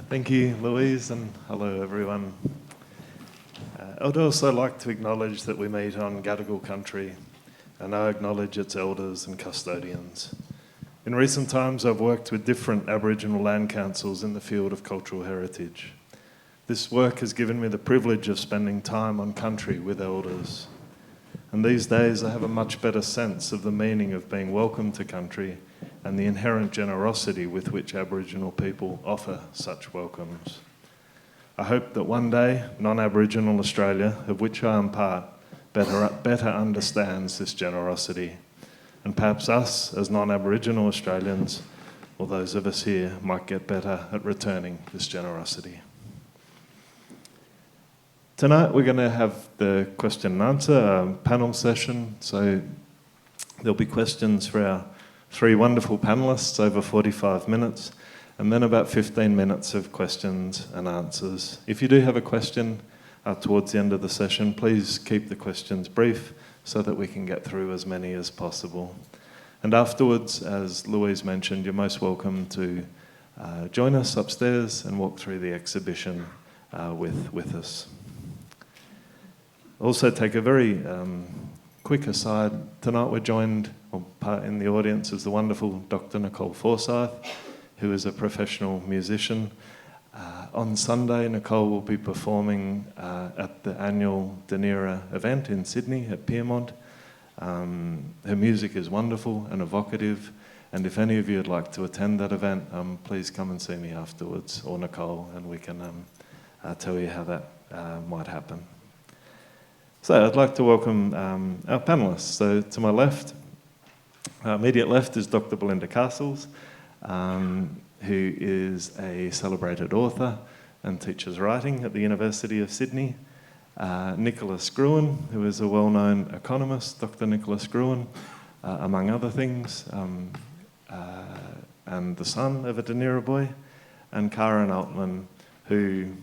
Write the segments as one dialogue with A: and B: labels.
A: Thank you, Louise, and hello, everyone. I'd also like to acknowledge that we meet on Gadigal country, and I acknowledge its elders and custodians. In recent times, I've worked with different Aboriginal land councils in the field of cultural heritage. This work has given me the privilege of spending time on country with elders. And these days, I have a much better sense of the meaning of being welcome to country and the inherent generosity with which Aboriginal people offer such welcomes. I hope that one day, non-Aboriginal Australia, of which I am part, better understands this generosity. And perhaps us, as non-Aboriginal Australians, or those of us here, might get better at returning this generosity. Tonight we're going to have the question and answer panel session. So there'll be questions for our three wonderful panellists over 45 minutes, and then about 15 minutes of questions and answers. If you do have a question towards the end of the session, please keep the questions brief so that we can get through as many as possible. And afterwards, as Louise mentioned, you're most welcome to join us upstairs and walk through the exhibition with us. Also take a very quick aside. Tonight we're joined, or part in the audience, is the wonderful Dr. Nicole Forsyth, who is a professional musician. On Sunday, Nicole will be performing at the annual Dunera event in Sydney at Piermont. Her music is wonderful and evocative, and if any of you would like to attend that event, please come and see me afterwards, or Nicole, and we can tell you how that might happen. So I'd like to welcome our panellists. So to my left, immediate left, is Dr. Belinda Castles, who is a celebrated author and teaches writing at the University of Sydney. Nicholas Gruen, who is a well-known economist, Dr. Nicholas Gruen, among other things, and the son of a Dunera boy. And Karen Altman, who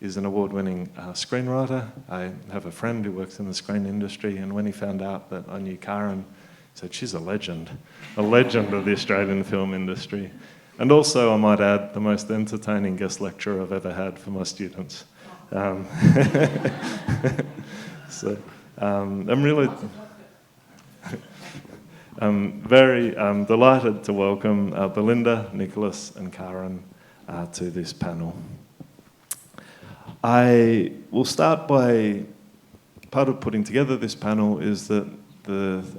A: is an award-winning screenwriter. I have a friend who works in the screen industry, and when he found out that I knew Karen, he said, she's a legend of the Australian film industry. And also, I might add, the most entertaining guest lecturer I've ever had for my students. So I'm very delighted to welcome Belinda, Nicholas and Karen to this panel. I will start by, part of putting together this panel is that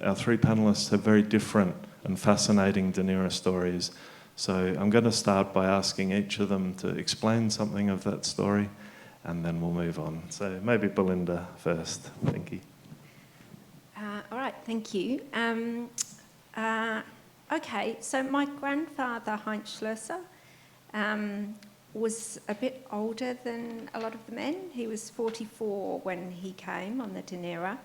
A: our three panellists have very different and fascinating Dunera stories. So I'm going to start by asking each of them to explain something of that story, and then we'll move on. So maybe Belinda first. Thank you.
B: All right, thank you. Okay, so my grandfather, Heinz Schlosser, was a bit older than a lot of the men. He was 44 when he came on the Dunera.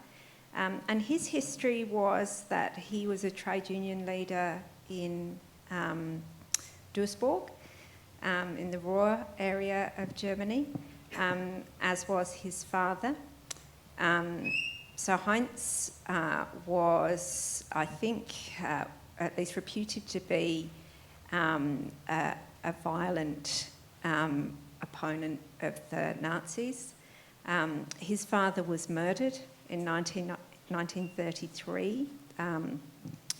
B: And his history was that he was a trade union leader in Duisburg, in the Ruhr area of Germany, as was his father. So Heinz was, I think, at least reputed to be a violent opponent of the Nazis. His father was murdered in 1933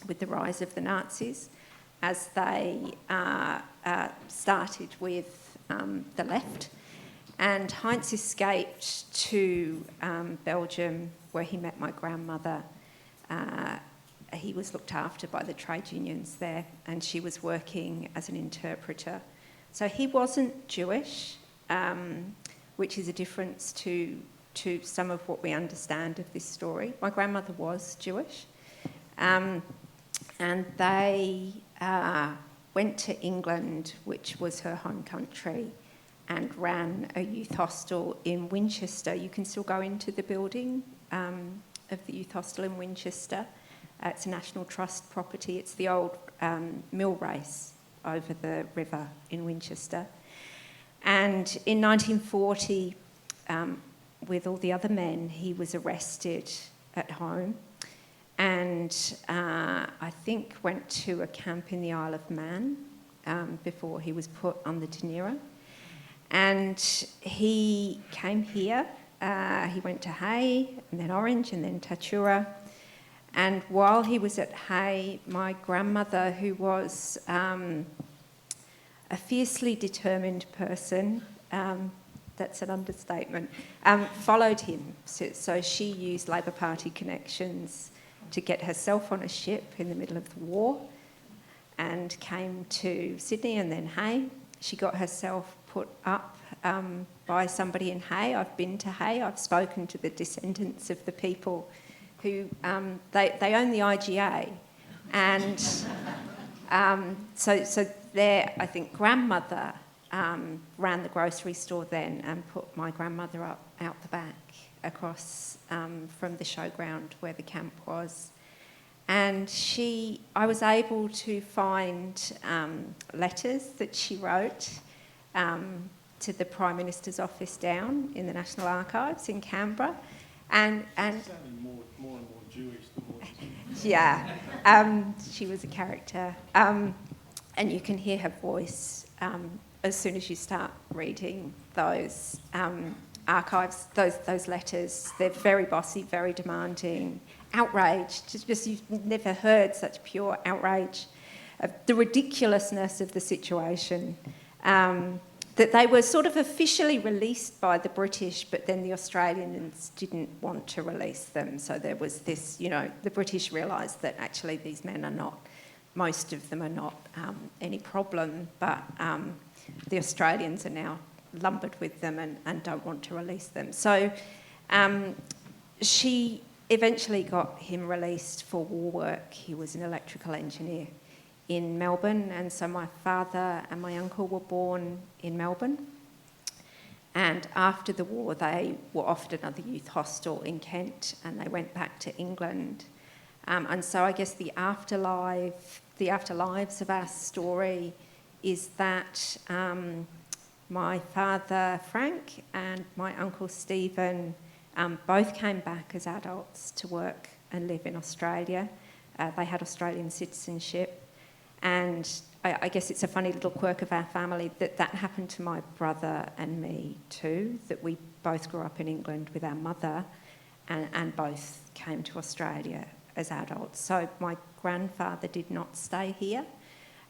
B: with the rise of the Nazis, as they started with the left. And Heinz escaped to Belgium, where he met my grandmother. He was looked after by the trade unions there, and she was working as an interpreter. So he wasn't Jewish, which is a difference to some of what we understand of this story. My grandmother was Jewish, and they went to England, which was her home country, and ran a youth hostel in Winchester. You can still go into the building of the youth hostel in Winchester. It's a National Trust property. It's the old mill race over the river in Winchester. And in 1940, with all the other men, he was arrested at home and I think went to a camp in the Isle of Man before he was put on the Dunera. And he came here. He went to Hay, and then Orange, and then Tatura. And while he was at Hay, my grandmother, who was a fiercely determined person, that's an understatement, followed him. So she used Labor Party connections to get herself on a ship in the middle of the war and came to Sydney and then Hay. She got herself put up by somebody in Hay. I've been to Hay. I've spoken to the descendants of the people who, they own the IGA. And so their, I think, grandmother ran the grocery store then and put my grandmother up out the back across from the showground where the camp was. And I was able to find letters that she wrote to the Prime Minister's office down in the National Archives in Canberra. And
C: it's sounding more and more Jewish the more
B: yeah, she was a character. And you can hear her voice as soon as you start reading those archives, those letters. They're very bossy, very demanding, outraged. Just you've never heard such pure outrage of the ridiculousness of the situation. That they were sort of officially released by the British, but then the Australians didn't want to release them. So there was this, the British realised that actually these men are not, most of them are not any problem, but the Australians are now lumbered with them and don't want to release them. So she eventually got him released for war work. He was an electrical engineer in Melbourne, and so my father and my uncle were born in Melbourne. And after the war, they were offered another youth hostel in Kent, and they went back to England. And so I guess the afterlives of our story is that my father Frank and my uncle Stephen both came back as adults to work and live in Australia. They had Australian citizenship. And I guess it's a funny little quirk of our family that happened to my brother and me too, that we both grew up in England with our mother and both came to Australia as adults. So my grandfather did not stay here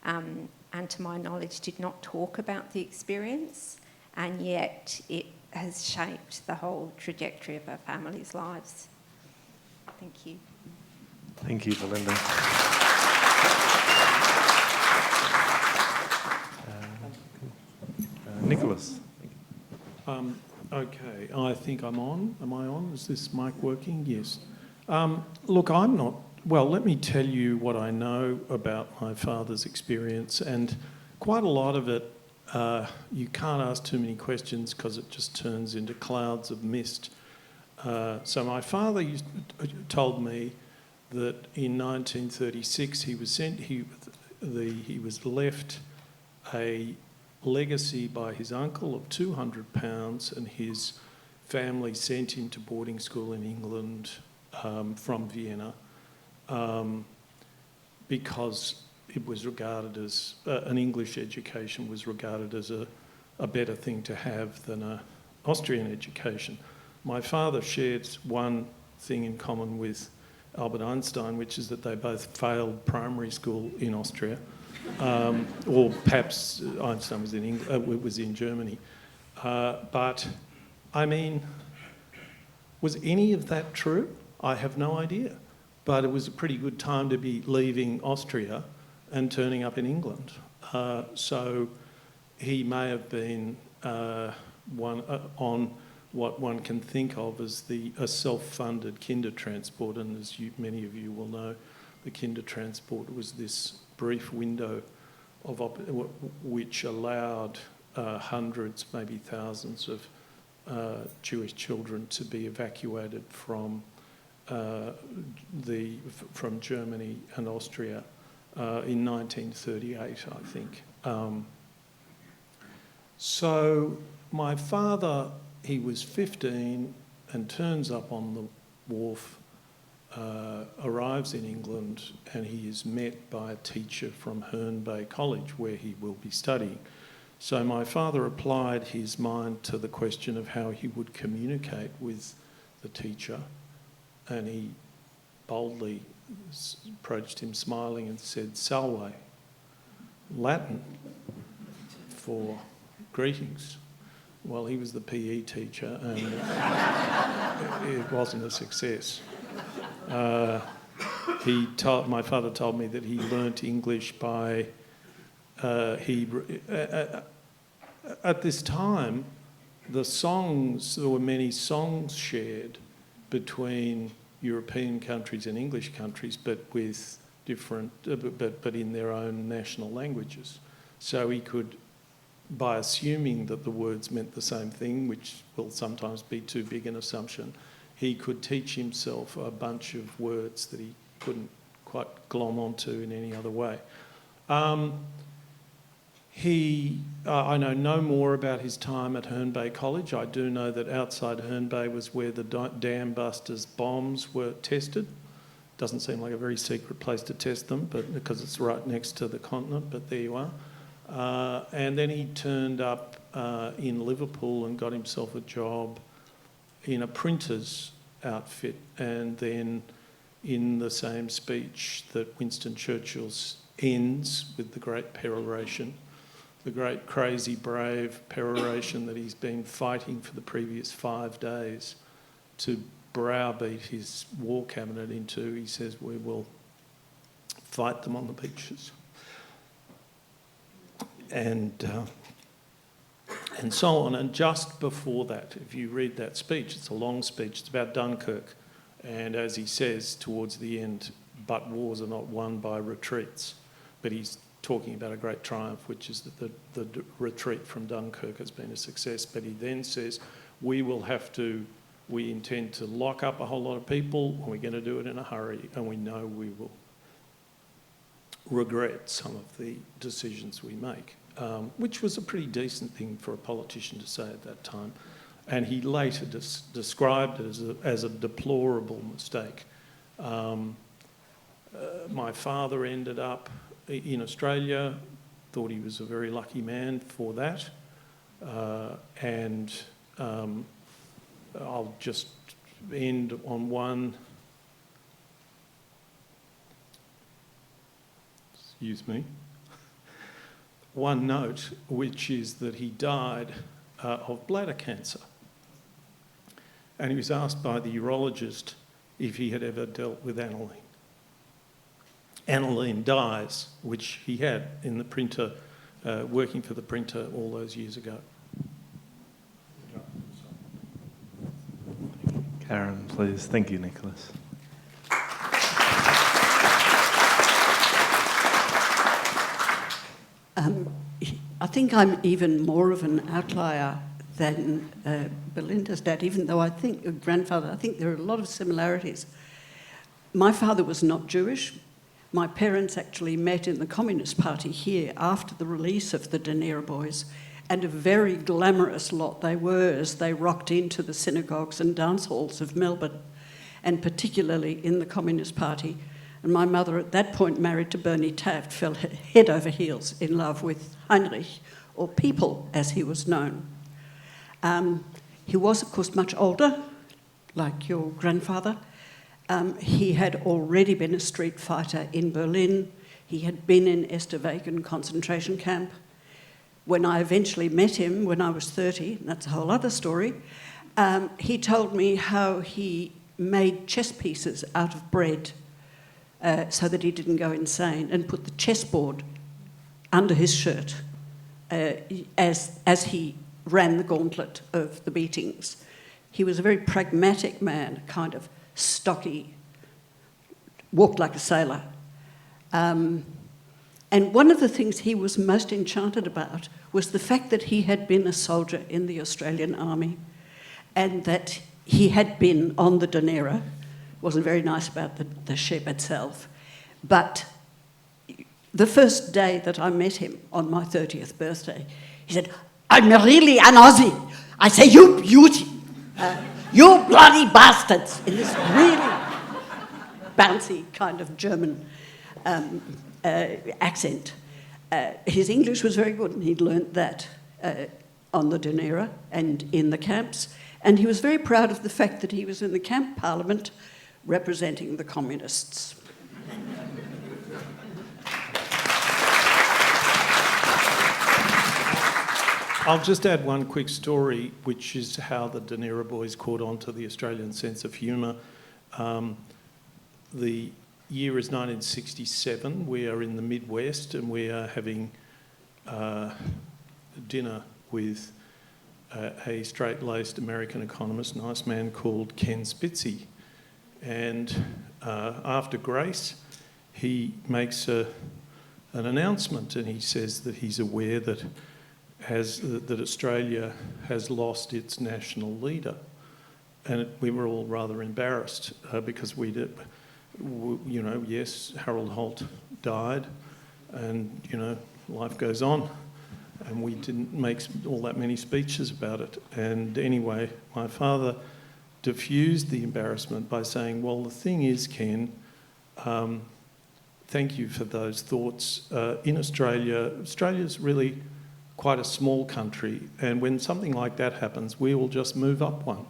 B: and to my knowledge did not talk about the experience, and yet it has shaped the whole trajectory of our family's lives. Thank you.
A: Thank you, Belinda. Nicholas.
C: Okay, I think I'm on. Am I on? Is this mic working? Yes. Look, I'm not... Well, let me tell you what I know about my father's experience, and quite a lot of it, you can't ask too many questions because it just turns into clouds of mist. So my father told me that in 1936 he was left a legacy by his uncle of £200, and his family sent him to boarding school in England from Vienna because it was regarded as an English education was regarded as a better thing to have than an Austrian education. My father shared one thing in common with Albert Einstein, which is that they both failed primary school in Austria. Or perhaps Einstein was in Germany. But, I mean, was any of that true? I have no idea. But it was a pretty good time to be leaving Austria and turning up in England. So he may have been on what one can think of as a self-funded Kindertransport, and as many of you will know, the Kindertransport was this brief window of which allowed hundreds, maybe thousands of Jewish children to be evacuated from Germany and Austria in 1938, I think. So my father, he was 15 and turns up on the wharf, arrives in England, and he is met by a teacher from Herne Bay College, where he will be studying. So my father applied his mind to the question of how he would communicate with the teacher, and he boldly approached him smiling and said, "Salve," Latin for greetings. Well, he was the PE teacher, and it wasn't a success. My father told me that he learnt English by at this time, there were many songs shared between European countries and English countries, but with different, but in their own national languages. So he could, by assuming that the words meant the same thing, which will sometimes be too big an assumption, he could teach himself a bunch of words that he couldn't quite glom onto in any other way. I know no more about his time at Herne Bay College. I do know that outside Herne Bay was where the Dam Busters bombs were tested. Doesn't seem like a very secret place to test them, but because it's right next to the continent, but there you are. And then he turned up in Liverpool and got himself a job in a printer's outfit, and then in the same speech that Winston Churchill's ends with the great peroration, the great crazy brave peroration that he's been fighting for the previous 5 days to browbeat his war cabinet into, he says, "We will fight them on the beaches." And so on. And just before that, if you read that speech, it's a long speech, it's about Dunkirk. And as he says towards the end, but wars are not won by retreats. But he's talking about a great triumph, which is that the retreat from Dunkirk has been a success. But he then says, we intend to lock up a whole lot of people, and we're going to do it in a hurry, and we know we will regret some of the decisions we make, which was a pretty decent thing for a politician to say at that time. And he later described it as a deplorable mistake. My father ended up in Australia, thought he was a very lucky man for that. And I'll just end on one note, which is that he died of bladder cancer. And he was asked by the urologist if he had ever dealt with aniline. Aniline dyes, which he had in the printer, working for the printer all those years ago.
A: Karen, please. Thank you, Nicholas.
D: I think I'm even more of an outlier than Belinda's dad, even though I think, grandfather, I think there are a lot of similarities. My father was not Jewish. My parents actually met in the Communist Party here after the release of the Dunera boys, and a very glamorous lot they were as they rocked into the synagogues and dance halls of Melbourne, and particularly in the Communist Party. And my mother, at that point married to Bernie Taft, fell head over heels in love with Heinrich, or People as he was known. He was, of course, much older, like your grandfather. He had already been a street fighter in Berlin. He had been in Esterwagen concentration camp. When I eventually met him, when I was 30, and that's a whole other story, he told me how he made chess pieces out of bread so that he didn't go insane, and put the chessboard under his shirt as he ran the gauntlet of the beatings. He was a very pragmatic man, kind of stocky, walked like a sailor. And one of the things he was most enchanted about was the fact that he had been a soldier in the Australian Army, and that he had been on the Dunera. Wasn't very nice about the ship itself. But the first day that I met him on my 30th birthday, he said, "I'm really an Aussie. I say, you beauty. You bloody bastards," in this really bouncy kind of German accent. His English was very good, and he'd learnt that on the Dunera and in the camps. And he was very proud of the fact that he was in the camp parliament representing the communists.
C: I'll just add one quick story, which is how the Dunera boys caught on to the Australian sense of humour. The year is 1967. We are in the Midwest and we are having dinner with a straight-laced American economist, nice man called Ken Spitzy. And after grace, he makes an announcement, and he says that he's aware that Australia has lost its national leader. And we were all rather embarrassed because yes, Harold Holt died, and, life goes on. And we didn't make all that many speeches about it. And anyway, my father diffused the embarrassment by saying, well, the thing is, Ken, thank you for those thoughts. In Australia's really quite a small country, and when something like that happens, we will just move up one.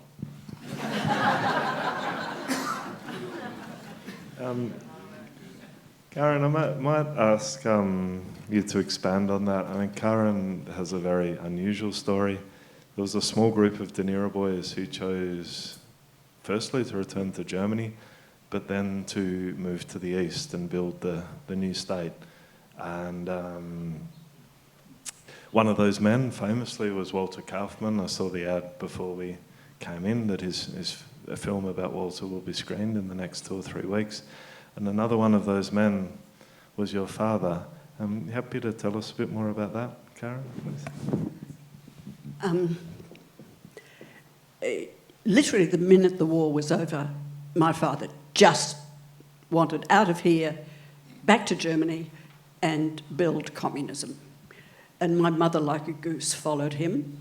A: Karen, I might ask you to expand on that. I mean, Karen has a very unusual story. There was a small group of Dunera boys who chose, firstly, to return to Germany, but then to move to the east and build the new state. And one of those men, famously, was Walter Kaufmann. I saw the ad before we came in that a film about Walter will be screened in the next 2 or 3 weeks. And another one of those men was your father. Happy to tell us a bit more about that, Karen,
D: please? Literally, the minute the war was over, my father just wanted out of here, back to Germany, and build communism. And my mother, like a goose, followed him.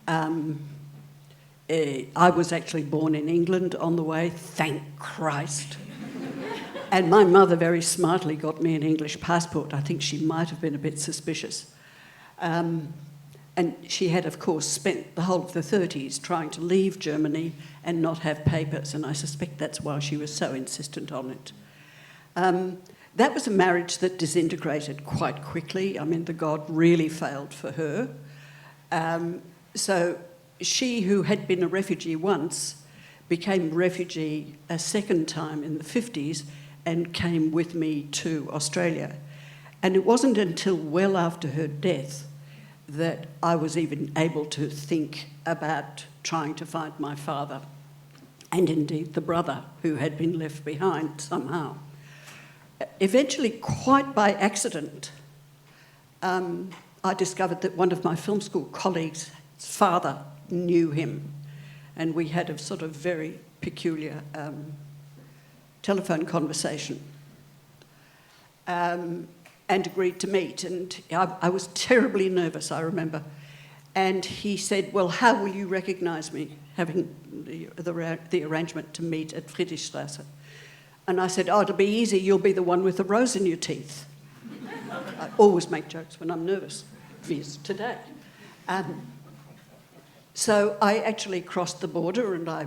D: I was actually born in England on the way, thank Christ. And my mother very smartly got me an English passport. I think she might have been a bit suspicious. And she had, of course, spent the whole of the 30s trying to leave Germany and not have papers, and I suspect that's why she was so insistent on it. That was a marriage that disintegrated quite quickly. I mean, the god really failed for her. So she, who had been a refugee once, became a refugee a second time in the 50s and came with me to Australia. And it wasn't until well after her death that I was even able to think about trying to find my father, and indeed the brother who had been left behind somehow. Eventually, quite by accident, I discovered that one of my film school colleagues' father knew him, and we had a sort of very peculiar telephone conversation, and agreed to meet. And I was terribly nervous, I remember. And he said, well, how will you recognise me, having the arrangement to meet at Friedrichstrasse? And I said, oh, it'll be easy, you'll be the one with the rose in your teeth. I always make jokes when I'm nervous, viz. Today. So I actually crossed the border and I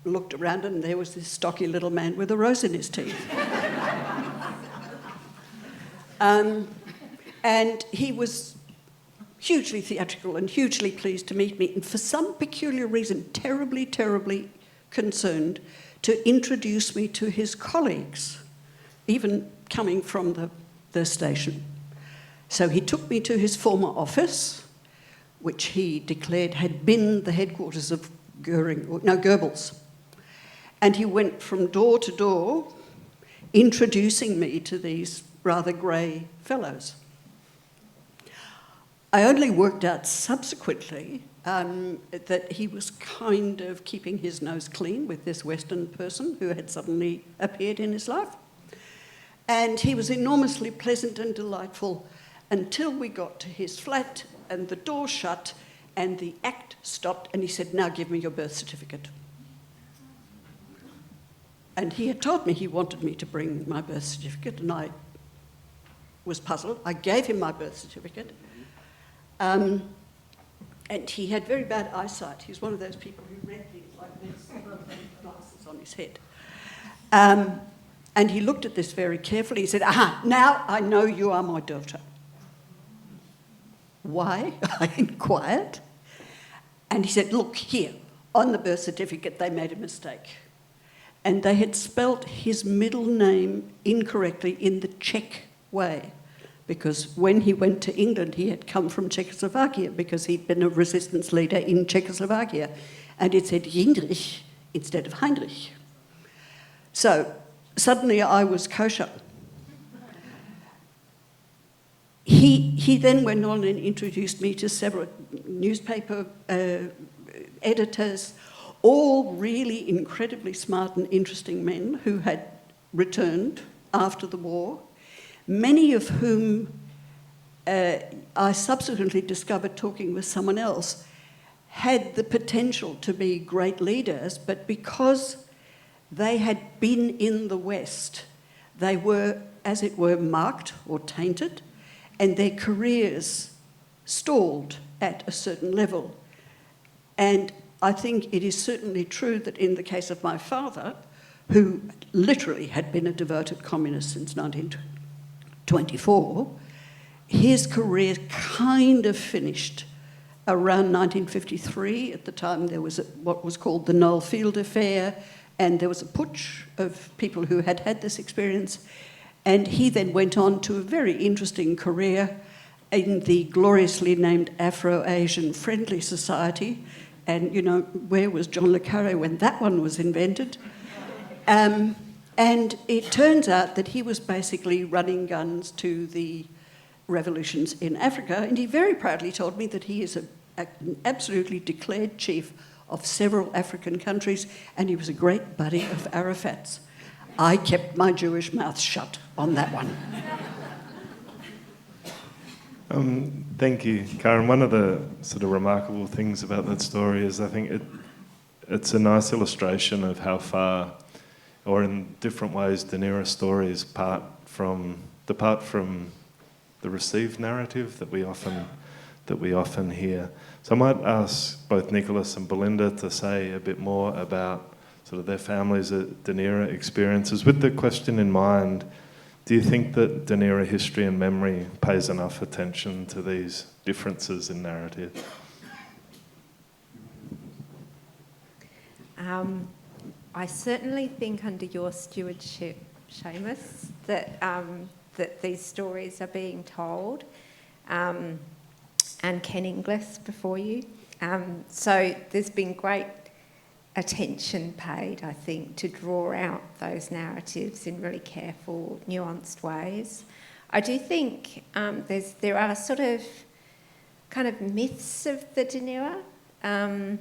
D: looked around and there was this stocky little man with a rose in his teeth. And he was hugely theatrical and hugely pleased to meet me, and for some peculiar reason, terribly, terribly concerned to introduce me to his colleagues, even coming from the station. So he took me to his former office, which he declared had been the headquarters of Goebbels. And he went from door to door, introducing me to these rather grey fellows. I only worked out subsequently that he was kind of keeping his nose clean with this Western person who had suddenly appeared in his life. And he was enormously pleasant and delightful until we got to his flat and the door shut and the act stopped and he said, now give me your birth certificate. And he had told me he wanted me to bring my birth certificate, and I was puzzled. I gave him my birth certificate. And he had very bad eyesight. He was one of those people who read things like this, glasses on his head. And he looked at this very carefully. He said, "Aha, now I know you are my daughter." "Why?" I inquired. And he said, "Look, here, on the birth certificate, they made a mistake. And they had spelt his middle name incorrectly in the Czech way, because when he went to England, he had come from Czechoslovakia because he'd been a resistance leader in Czechoslovakia. And it said Jindrich instead of Heinrich. So suddenly I was kosher. He then went on and introduced me to several newspaper editors, all really incredibly smart and interesting men who had returned after the war, many of whom I subsequently discovered, talking with someone else, had the potential to be great leaders, but because they had been in the West, they were, as it were, marked or tainted, and their careers stalled at a certain level. And I think it is certainly true that in the case of my father, who literally had been a devoted communist since 1924, his career kind of finished around 1953. At the time there was what was called the Noel Field Affair, and there was a putsch of people who had had this experience. And he then went on to a very interesting career in the gloriously named Afro-Asian Friendly Society. And, you know, where was John le Carré when that one was invented? And it turns out that he was basically running guns to the revolutions in Africa. And he very proudly told me that he is an absolutely declared chief of several African countries, and he was a great buddy of Arafat's. I kept my Jewish mouth shut on that one.
A: Thank you, Karen. One of the sort of remarkable things about that story is I think it's a nice illustration of how far, or in different ways, Dunera stories depart from the received narrative that we often hear. So I might ask both Nicholas and Belinda to say a bit more about sort of their families' Dunera experiences. With the question in mind, do you think that Dunera history and memory pays enough attention to these differences in narrative?
B: I certainly think under your stewardship, Seamus, that these stories are being told, and Ken Inglis before you. So there's been great attention paid, I think, to draw out those narratives in really careful, nuanced ways. I do think there are sort of kind of myths of the Dunera. I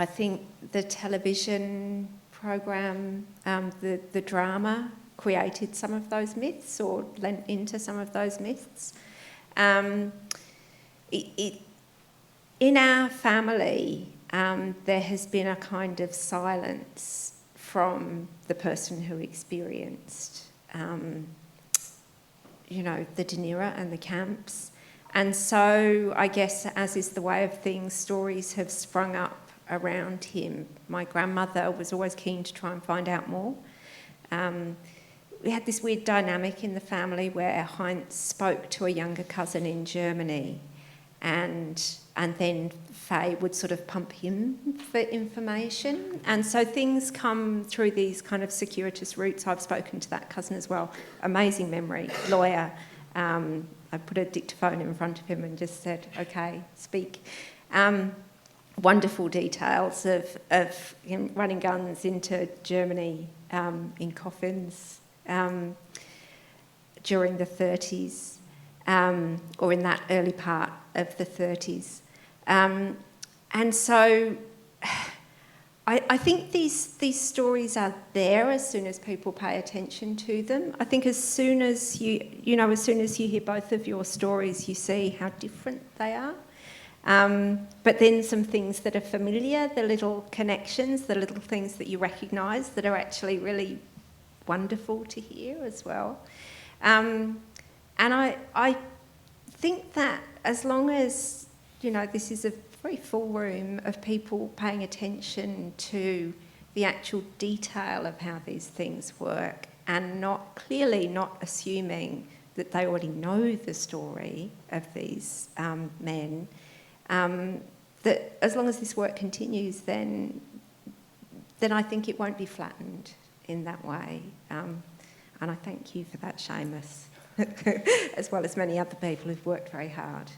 B: think the television program, the drama, created some of those myths or lent into some of those myths. In our family, there has been a kind of silence from the person who experienced, the Dunera and the camps. And so I guess, as is the way of things, stories have sprung up around him. My grandmother was always keen to try and find out more. We had this weird dynamic in the family where Heinz spoke to a younger cousin in Germany, and then Faye would sort of pump him for information. And so things come through these kind of circuitous routes. I've spoken to that cousin as well. Amazing memory, lawyer. I put a dictaphone in front of him and just said, "Okay, speak." Wonderful details of him running guns into Germany in coffins during the 30s, or in that early part of the 30s. And so I think these stories are there as soon as people pay attention to them. I think as soon as you hear both of your stories, you see how different they are. But then some things that are familiar, the little connections, the little things that you recognise that are actually really wonderful to hear as well. And I think that as long as, this is a very full room of people paying attention to the actual detail of how these things work and not assuming that they already know the story of these men, that as long as this work continues, then I think it won't be flattened in that way. And I thank you for that, Seamus, as well as many other people who've worked very hard.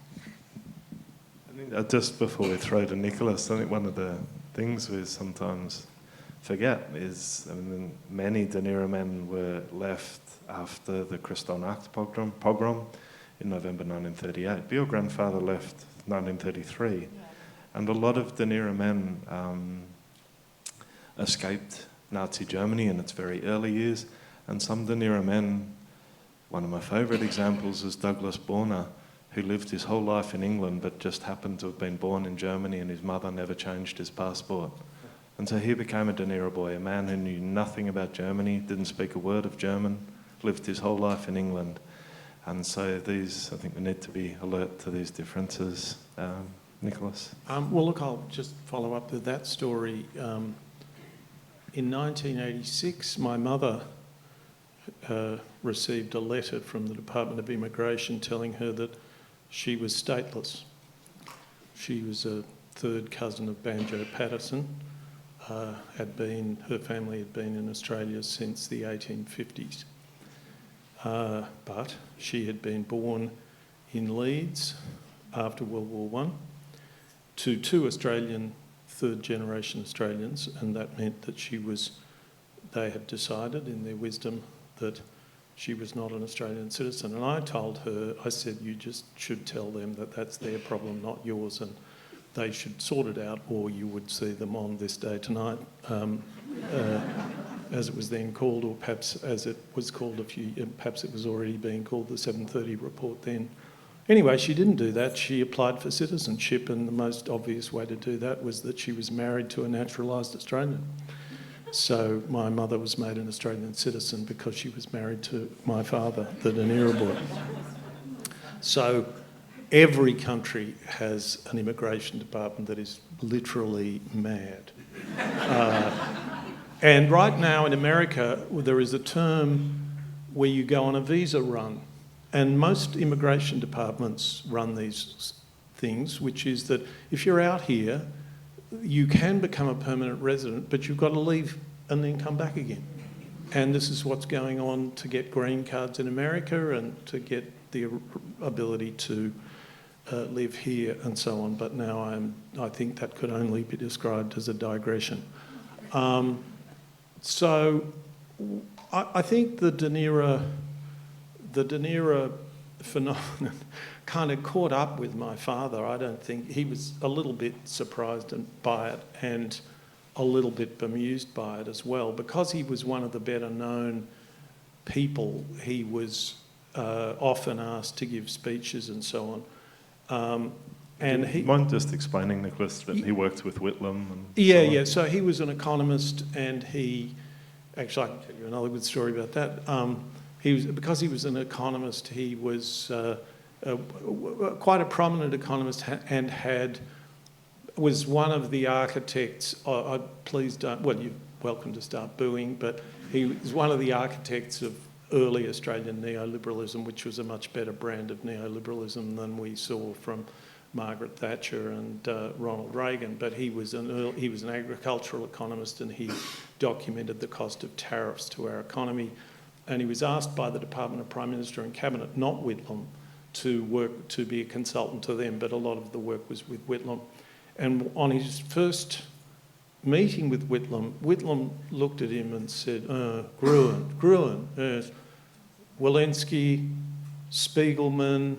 A: I think just before we throw to Nicholas, I think one of the things we sometimes forget is, many Dunera men were left after the Kristallnacht pogrom in November 1938. But your grandfather left 1933, and a lot of Dunera men escaped Nazi Germany in its very early years, and some Dunera men, one of my favourite examples is Douglas Borner, who lived his whole life in England but just happened to have been born in Germany, and his mother never changed his passport. And so he became a Dunera boy, a man who knew nothing about Germany, didn't speak a word of German, lived his whole life in England. And so I think we need to be alert to these differences. Nicholas?
C: Well, look, I'll just follow up with that story. In 1986, my mother received a letter from the Department of Immigration telling her that she was stateless. She was a third cousin of Banjo Patterson. Her family had been in Australia since the 1850s. But she had been born in Leeds after World War I to two third-generation Australians, and that meant that they had decided in their wisdom that she was not an Australian citizen. And I told her, I said, you just should tell them that that's their problem, not yours, and they should sort it out, or you would see them on This Day Tonight, as it was then called, or perhaps as it was called perhaps it was already being called the 7:30 report then. Anyway, she didn't do that. She applied for citizenship, and the most obvious way to do that was that she was married to a naturalised Australian. So my mother was made an Australian citizen because she was married to my father, the Dunera boy. So every country has an immigration department that is literally mad. And right now in America, there is a term where you go on a visa run. And most immigration departments run these things, which is that if you're out here, you can become a permanent resident, but you've got to leave and then come back again. And this is what's going on to get green cards in America and to get the ability to live here and so on. But now I think that could only be described as a digression. So I think the Dunera phenomenon kind of caught up with my father. I don't think he was a little bit surprised by it and a little bit bemused by it as well. Because he was one of the better known people, he was often asked to give speeches and so on. And he
A: mind just explaining, Nicholas, that he worked with Whitlam?
C: Yeah. So he was an economist, and actually I can tell you another good story about that. Because he was an economist, he was quite a prominent economist and was one of the architects. Please don't. Well, you're welcome to start booing, but he was one of the architects of early Australian neoliberalism, which was a much better brand of neoliberalism than we saw from Margaret Thatcher and Ronald Reagan. But he was an agricultural economist, and he documented the cost of tariffs to our economy. And he was asked by the Department of Prime Minister and Cabinet, not Whitlam, to be a consultant to them, but a lot of the work was with Whitlam. And on his first meeting with Whitlam looked at him and said, Gruen, yes, Walensky, Spiegelman,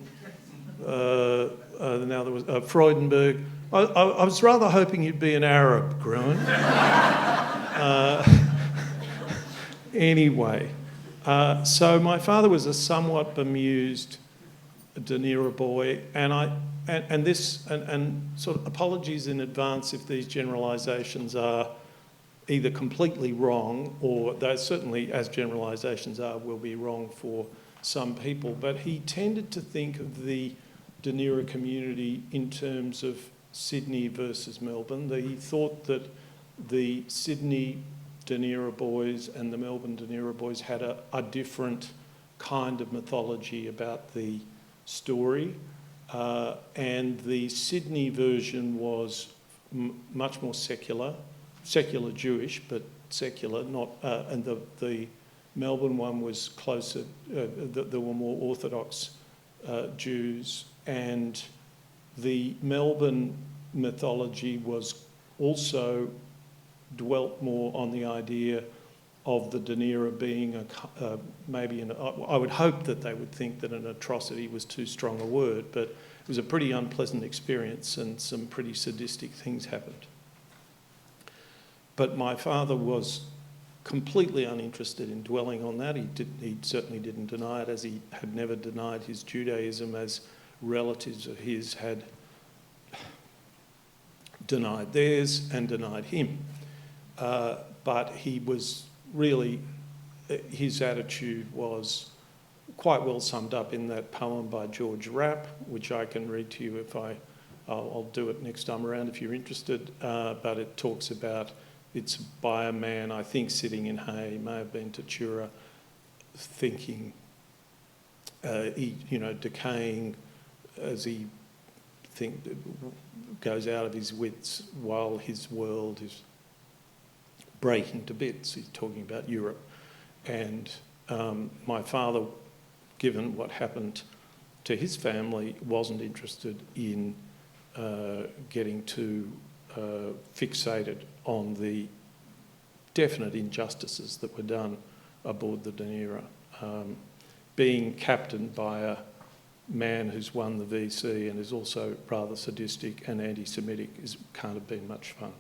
C: now there was Freudenberg. I was rather hoping you'd be an Arab, Gruen. Anyway, so my father was a somewhat bemused Dunera boy, and sort of apologies in advance if these generalisations are either completely wrong, or they certainly, as generalisations are, will be wrong for some people. But he tended to think of the Dunera community in terms of Sydney versus Melbourne. He thought that the Sydney Dunera boys and the Melbourne Dunera boys had a different kind of mythology about the story. And the Sydney version was much more secular Jewish, but secular, not, and the Melbourne one was closer, there were more Orthodox Jews, and the Melbourne mythology was also dwelt more on the idea of the Dunera being I would hope that they would think that an atrocity was too strong a word, but it was a pretty unpleasant experience and some pretty sadistic things happened. But my father was completely uninterested in dwelling on that. He certainly didn't deny it, as he had never denied his Judaism, as relatives of his had denied theirs and denied him. But he was really, his attitude was quite well summed up in that poem by George Rapp, which I can read to you if I'll do it next time around if you're interested. But it talks about, it's by a man, I think, sitting in hay, may have been Tatura, thinking, decaying as he goes out of his wits while his world is breaking to bits. He's talking about Europe. And my father, given what happened to his family, wasn't interested in getting too fixated on the definite injustices that were done aboard the Dunera. Being captained by a man who's won the VC and is also rather sadistic and anti-Semitic can't have been much fun.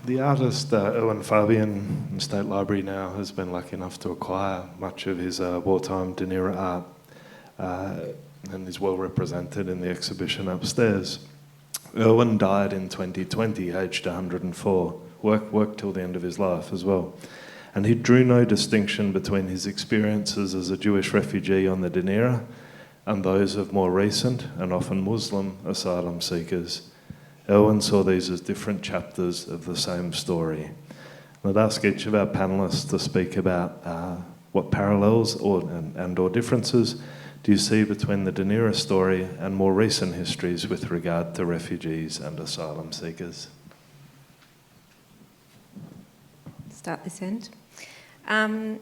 A: The artist Owen Fabian in State Library now has been lucky enough to acquire much of his wartime Dunera art and is well represented in the exhibition upstairs. Owen died in 2020, aged 104, worked till the end of his life as well. And he drew no distinction between his experiences as a Jewish refugee on the Dunera and those of more recent and often Muslim asylum seekers. Owen saw these as different chapters of the same story. I'd ask each of our panellists to speak about what parallels or differences do you see between the Dunera story and more recent histories with regard to refugees and asylum seekers?
B: Start this end. I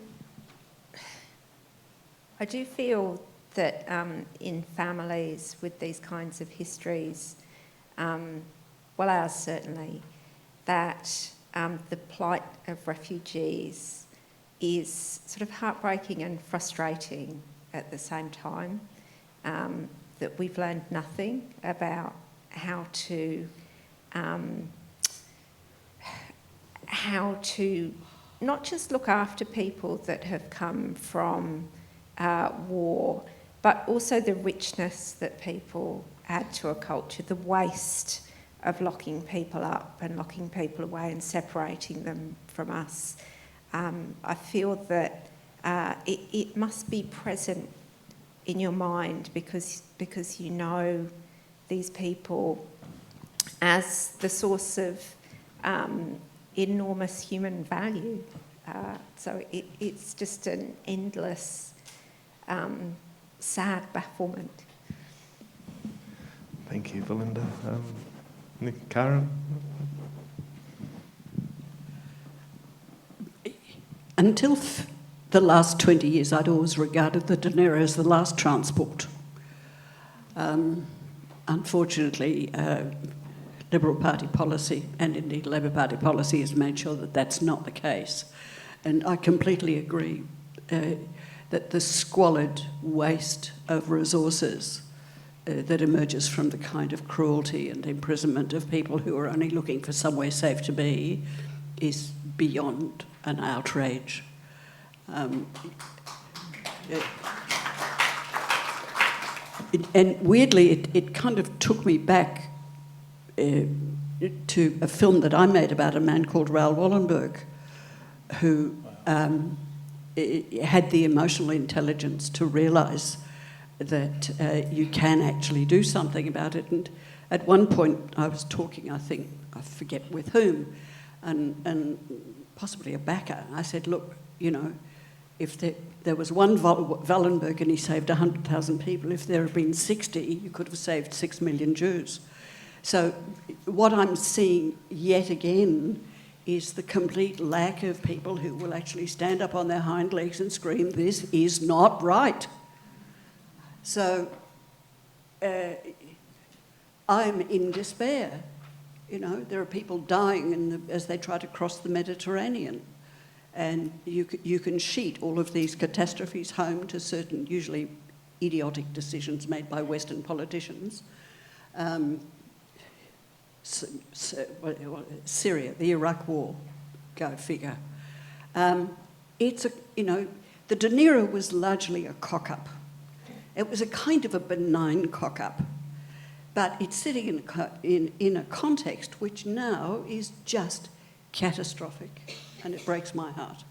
B: do feel that in families with these kinds of histories, well, ours certainly, that the plight of refugees is sort of heartbreaking and frustrating at the same time, that we've learned nothing about how to not just look after people that have come from war, but also the richness that people add to a culture, the waste of locking people up and locking people away and separating them from us. I feel that it must be present in your mind because you know these people as the source of enormous human value. So it's just an endless, sad bafflement.
A: Thank you, Belinda. Karen?
D: Until the last 20 years, I'd always regarded the Dunera as the last transport. Unfortunately, Liberal Party policy, and indeed Labor Party policy, has made sure that that's not the case. And I completely agree that the squalid waste of resources that emerges from the kind of cruelty and imprisonment of people who are only looking for somewhere safe to be is beyond an outrage. And weirdly, it kind of took me back to a film that I made about a man called Raoul Wallenberg, who had the emotional intelligence to realise that you can actually do something about it. And at one point I was talking, I forget with whom, and possibly a backer. I said, look, you know, if there was one Wallenberg and he saved 100,000 people, if there had been 60, you could have saved 6 million Jews. So what I'm seeing yet again is the complete lack of people who will actually stand up on their hind legs and scream, this is not right. So I'm in despair. You know, there are people dying as they try to cross the Mediterranean. And you can sheet all of these catastrophes home to certain, usually idiotic decisions made by Western politicians. Syria, the Iraq War, go figure. The Dunera was largely a cock-up. It was a kind of a benign cock-up, but it's sitting in a context which now is just catastrophic, and it breaks my heart.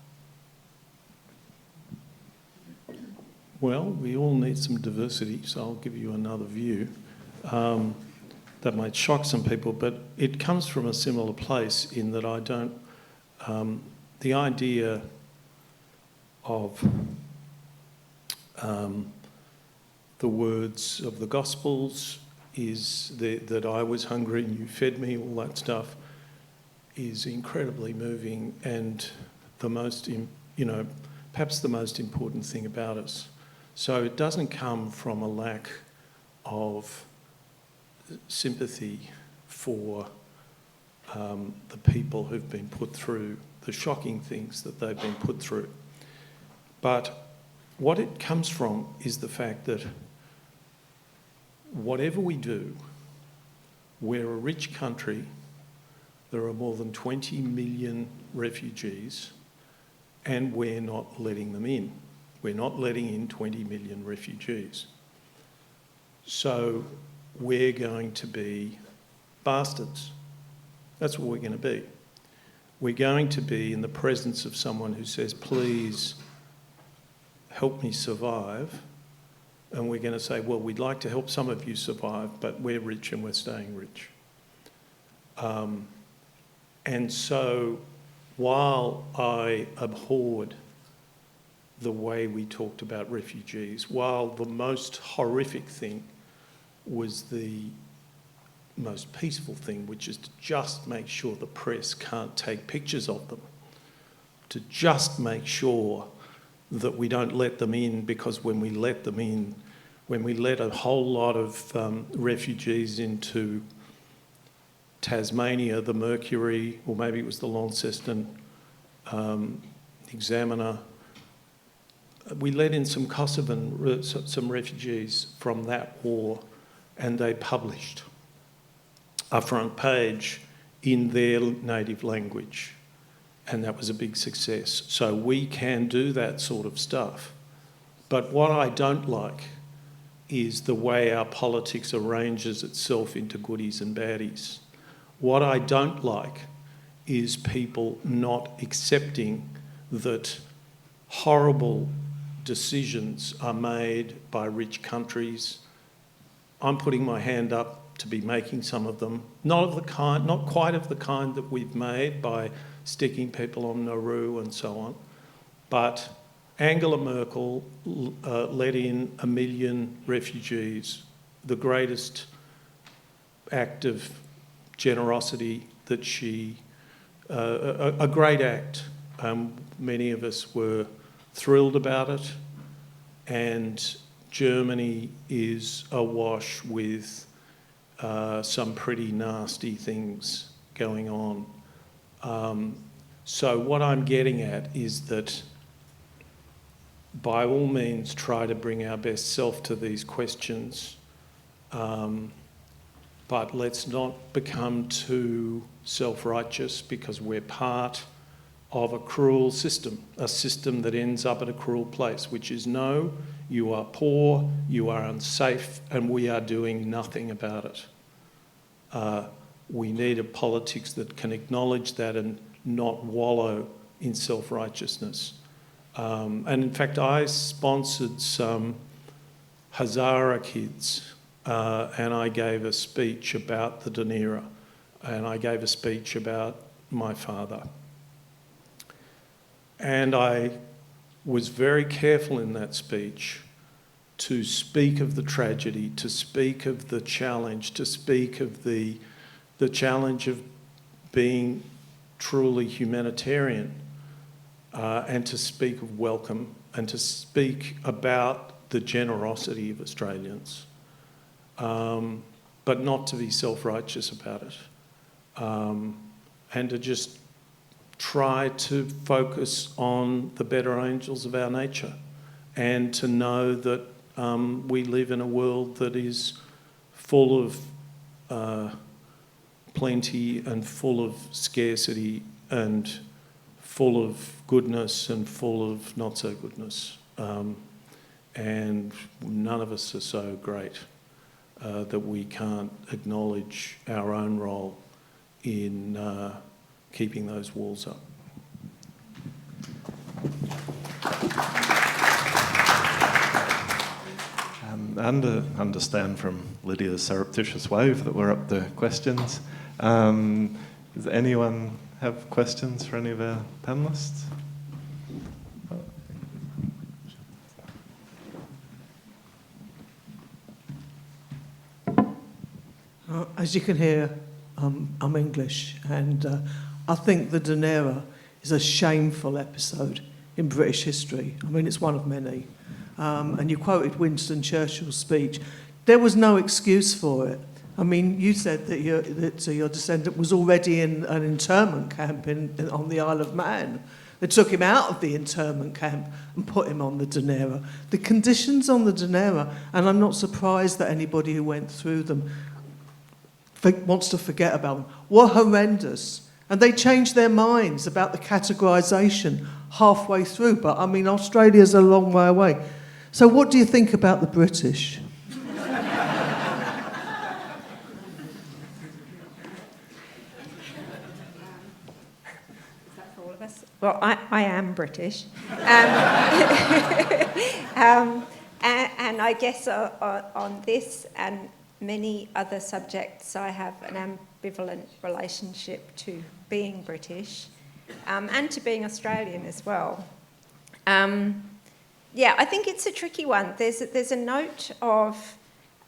C: Well, we all need some diversity, so I'll give you another view. That might shock some people, but it comes from a similar place in that I don't... the idea of the words of the Gospels is that I was hungry and you fed me, all that stuff, is incredibly moving and the most, perhaps the most important thing about us. So it doesn't come from a lack of sympathy for the people who've been put through the shocking things that they've been put through. But what it comes from is the fact that whatever we do, we're a rich country. There are more than 20 million refugees, and we're not letting them in. We're not letting in 20 million refugees. So we're going to be bastards. That's what we're going to be. We're going to be in the presence of someone who says, please help me survive. And we're going to say, well, we'd like to help some of you survive, but we're rich and we're staying rich. And so while I abhorred the way we talked about refugees, while the most horrific thing was the most peaceful thing, which is to just make sure the press can't take pictures of them, to just make sure that we don't let them in, because when we let them in, when we let a whole lot of refugees into Tasmania, the Mercury, or maybe it was the Launceston Examiner, we let in some Kosovan, some refugees from that war, and they published a front page in their native language, and that was a big success. So we can do that sort of stuff. But what I don't like is the way our politics arranges itself into goodies and baddies. What I don't like is people not accepting that horrible decisions are made by rich countries. I'm putting my hand up to be making some of them, not quite of the kind that we've made by sticking people on Nauru and so on, but Angela Merkel let in 1 million refugees, the greatest act of generosity that a great act. Many of us were thrilled about it, and Germany is awash with some pretty nasty things going on. So what I'm getting at is that by all means try to bring our best self to these questions, but let's not become too self-righteous because we're part of a cruel system, a system that ends up at a cruel place, which is no, you are poor, you are unsafe, and we are doing nothing about it. we need a politics that can acknowledge that and not wallow in self-righteousness. And in fact, I sponsored some Hazara kids, and I gave a speech about the Dunera, and I gave a speech about my father. And I was very careful in that speech to speak of the tragedy, to speak of the challenge, to speak of the challenge of being truly humanitarian, and to speak of welcome, and to speak about the generosity of Australians, but not to be self-righteous about it, and to just try to focus on the better angels of our nature, and to know that we live in a world that is full of plenty and full of scarcity and full of goodness and full of not so goodness. And none of us are so great that we can't acknowledge our own role in keeping those walls up.
A: And understand from Lydia's surreptitious wave that we're up to questions. Does anyone have questions for any of our panellists?
E: As you can hear, I'm English, and I think the Dunera is a shameful episode in British history. I mean, it's one of many. And you quoted Winston Churchill's speech. There was no excuse for it. I mean, you said that your descendant was already in an internment camp on the Isle of Man. They took him out of the internment camp and put him on the Dunera. The conditions on the Dunera, and I'm not surprised that anybody who went through them wants to forget about them, were horrendous. And they changed their minds about the categorisation halfway through. But, I mean, Australia's a long way away. So what do you think about the British?
B: Well, I am British. And I guess on this and many other subjects, I have an ambivalent relationship to being British and to being Australian as well. Yeah, I think it's a tricky one. There's a note of,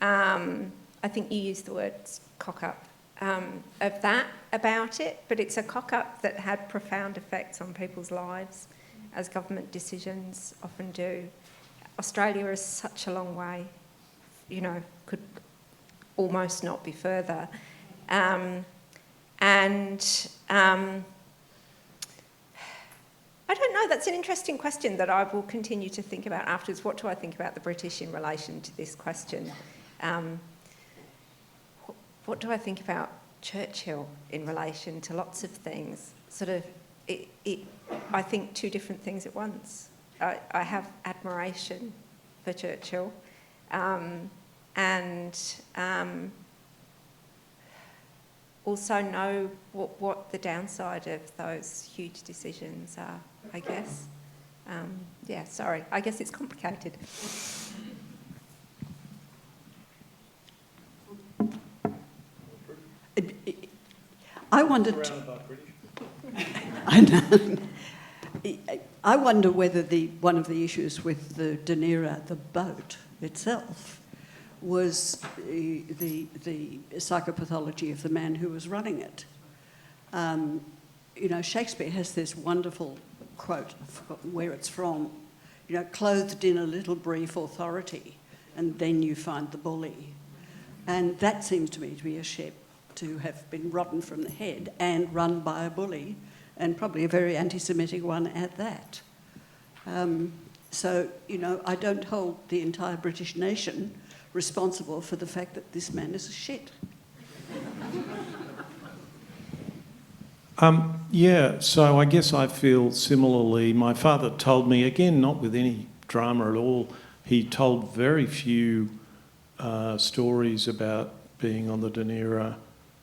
B: I think you used the word cock-up, of that about it, but it's a cock-up that had profound effects on people's lives, as government decisions often do. Australia is such a long way, could almost not be further. I don't know, that's an interesting question that I will continue to think about afterwards. What do I think about the British in relation to this question? What do I think about Churchill in relation to lots of things? I think two different things at once. I have admiration for Churchill, and also know what the downside of those huge decisions are, I guess. Yeah, sorry, I guess it's complicated.
D: I wondered. I know. I wonder whether one of the issues with the Dunera, the boat itself, was the psychopathology of the man who was running it. Shakespeare has this wonderful quote, I forgot where it's from, clothed in a little brief authority, and then you find the bully. And that seems to me to be a ship to have been rotten from the head and run by a bully, and probably a very anti-Semitic one at that. So, I don't hold the entire British nation responsible for the fact that this man is a shit.
C: So I guess I feel similarly. My father told me, again, not with any drama at all, he told very few stories about being on the Dunera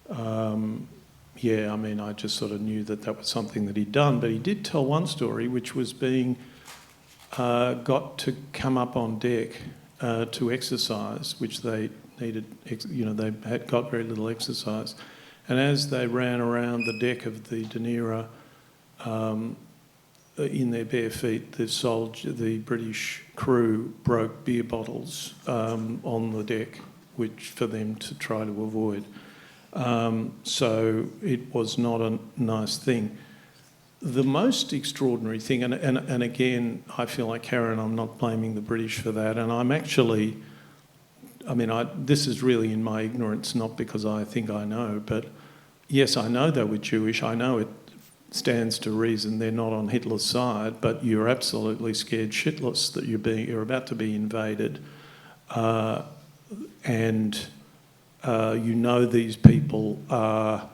C: yeah, I mean, I just sort of knew that that was something that he'd done. But he did tell one story, which was being got to come up on deck to exercise, which they needed, they had got very little exercise. And as they ran around the deck of the Dunera in their bare feet, the British crew broke beer bottles on the deck, which for them to try to avoid. So it was not a nice thing. The most extraordinary thing, and again, I feel like Karen, I'm not blaming the British for that, and I'm actually, this is really in my ignorance, not because I think I know, but yes, I know they were Jewish. I know it stands to reason they're not on Hitler's side, but you're absolutely scared shitless that you're about to be invaded, and these people are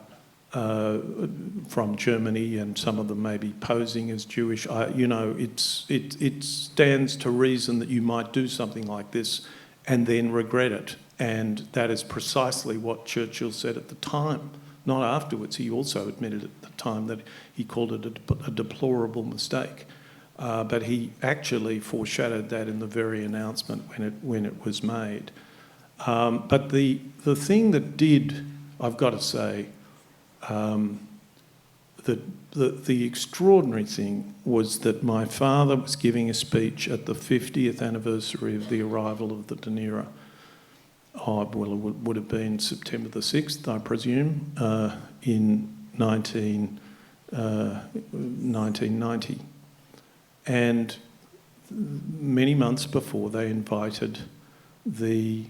C: from Germany, and some of them may be posing as Jewish. It stands to reason that you might do something like this and then regret it. And that is precisely what Churchill said at the time, not afterwards. He also admitted at the time that he called it a deplorable mistake. But he actually foreshadowed that in the very announcement when it was made. But the thing that did, I've got to say, the extraordinary thing was that my father was giving a speech at the 50th anniversary of the arrival of the Dunera. It would have been September the 6th, I presume, in 1990. And many months before, they invited the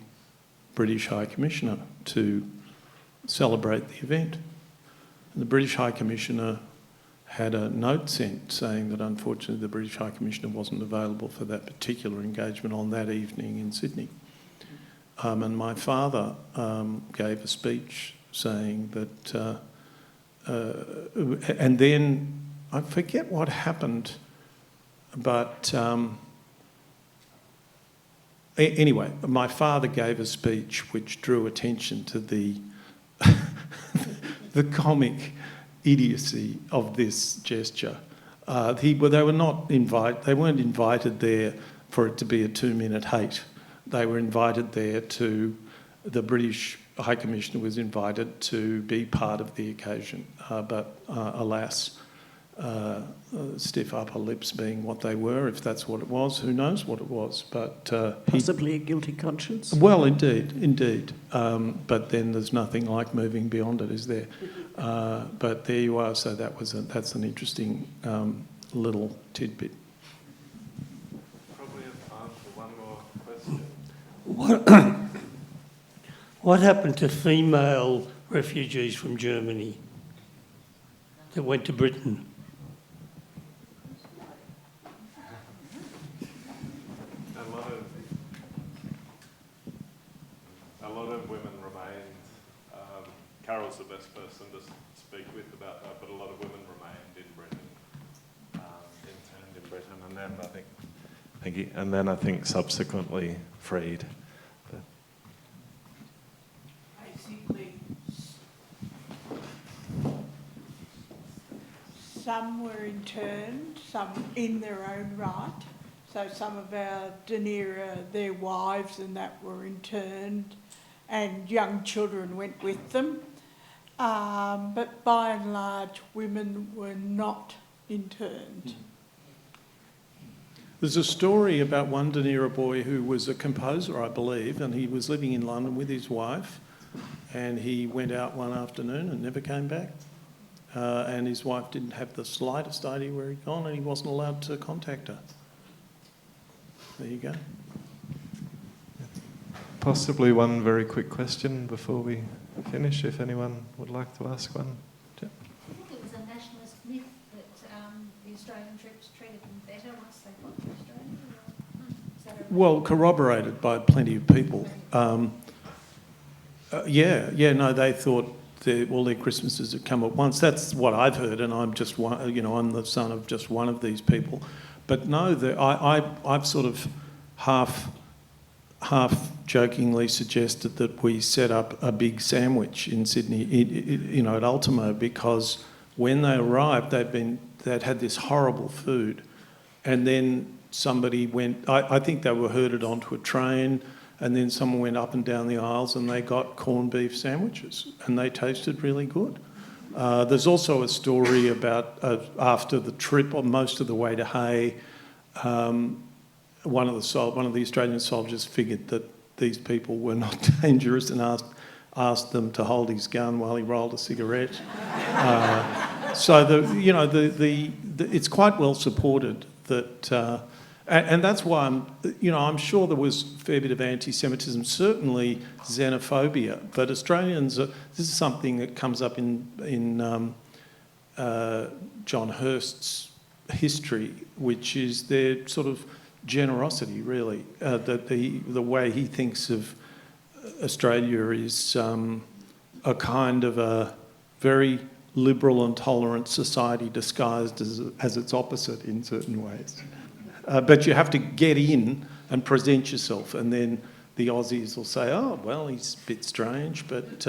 C: British High Commissioner to celebrate the event. And the British High Commissioner had a note sent saying that unfortunately the British High Commissioner wasn't available for that particular engagement on that evening in Sydney. And my father gave a speech saying that, and then I forget what happened, but anyway, my father gave a speech which drew attention to the the comic idiocy of this gesture. They weren't invited there for it to be a 2-minute hate. They were invited there the British High Commissioner was invited to be part of the occasion. But alas, stiff upper lips being what they were, if that's what it was, who knows what it was. But
D: possibly a guilty conscience.
C: Well, indeed. But then there's nothing like moving beyond it, is there? But there you are. So that's an interesting little tidbit.
A: Probably have time for one more question.
F: What happened to female refugees from Germany that went to Britain?
A: A lot of women remained. Carol's the best person to speak with about that, but a lot of women remained in Britain, interned in Britain, and then I think subsequently freed.
G: Basically, some were interned, some in their own right. So some of our Dunera, their wives and that were interned, and young children went with them. But by and large, women were not interned.
C: There's a story about one Dunera boy who was a composer, I believe, and he was living in London with his wife, and he went out one afternoon and never came back. And his wife didn't have the slightest idea where he'd gone, and he wasn't allowed to contact her. There you go.
A: Possibly one very quick question before we finish, if anyone would like to ask one.
H: I think it was a nationalist myth that the Australian troops treated them better once they got to Australia.
C: Well, corroborated by plenty of people. They thought all their Christmases had come at once. That's what I've heard, and I'm just one. I'm the son of just one of these people. But no, I've sort of half jokingly suggested that we set up a big sandwich in Sydney, at Ultimo, because when they arrived, they'd had this horrible food, and then somebody went. I think they were herded onto a train, and then someone went up and down the aisles, and they got corned beef sandwiches, and they tasted really good. There's also a story about after the trip, or most of the way to Hay, one of the Australian soldiers figured that these people were not dangerous and asked them to hold his gun while he rolled a cigarette. So it's quite well supported that, and that's why I'm sure there was a fair bit of anti-Semitism, certainly xenophobia. But Australians, this is something that comes up in John Hirst's history, which is their sort of generosity, really. That the way he thinks of Australia is a kind of a very liberal and tolerant society disguised as its opposite in certain ways. But you have to get in and present yourself, and then the Aussies will say, oh, well, he's a bit strange, but,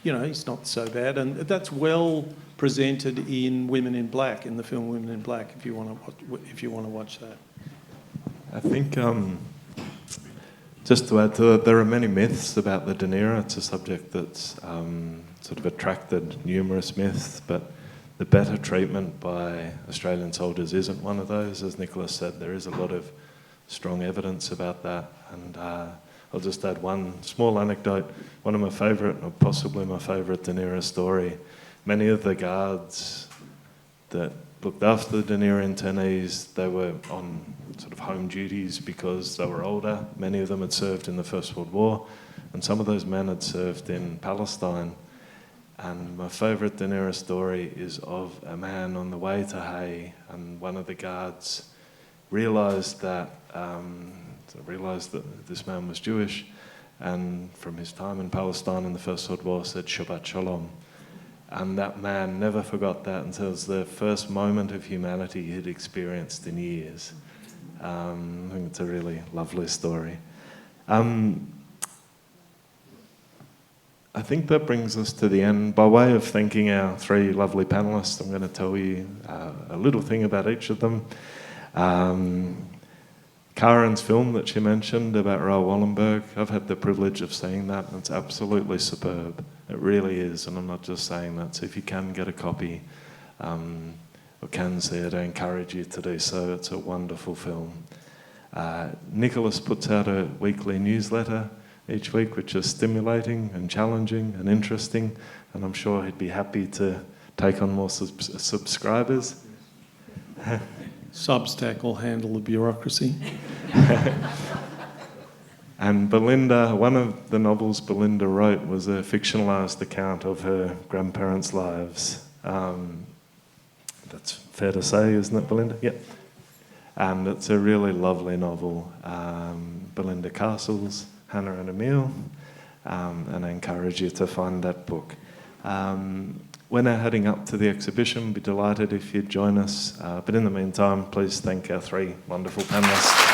C: he's not so bad. And that's well presented in Women in Black, in the film Women in Black, if you want to watch that.
A: I think, just to add to that, there are many myths about the Dunera. It's a subject that's sort of attracted numerous myths, but the better treatment by Australian soldiers isn't one of those. As Nicholas said, there is a lot of strong evidence about that. And I'll just add one small anecdote. One of my favourite, or possibly my favourite Dunera story, many of the guards that looked after the Dunera internees, they were on sort of home duties because they were older. Many of them had served in the First World War, and some of those men had served in Palestine. And my favourite Dunera story is of a man on the way to Hay, and one of the guards realised that this man was Jewish, and from his time in Palestine in the First World War said Shabbat Shalom. And that man never forgot that until it was the first moment of humanity he'd experienced in years. I think it's a really lovely story. I think that brings us to the end. By way of thanking our three lovely panellists, I'm going to tell you a little thing about each of them. Karen's film that she mentioned about Raoul Wallenberg, I've had the privilege of seeing that, and it's absolutely superb. It really is, and I'm not just saying that. So if you can get a copy or can see it, I encourage you to do so. It's a wonderful film. Nicholas puts out a weekly newsletter each week, which is stimulating and challenging and interesting, and I'm sure he'd be happy to take on more subscribers.
C: Substack will handle the bureaucracy.
A: And Belinda, one of the novels Belinda wrote was a fictionalised account of her grandparents' lives. That's fair to say, isn't it, Belinda? Yep. And it's a really lovely novel. Belinda Castles, Hannah and Emile, and I encourage you to find that book. We're now heading up to the exhibition. Be delighted if you'd join us. But in the meantime, please thank our three wonderful panellists.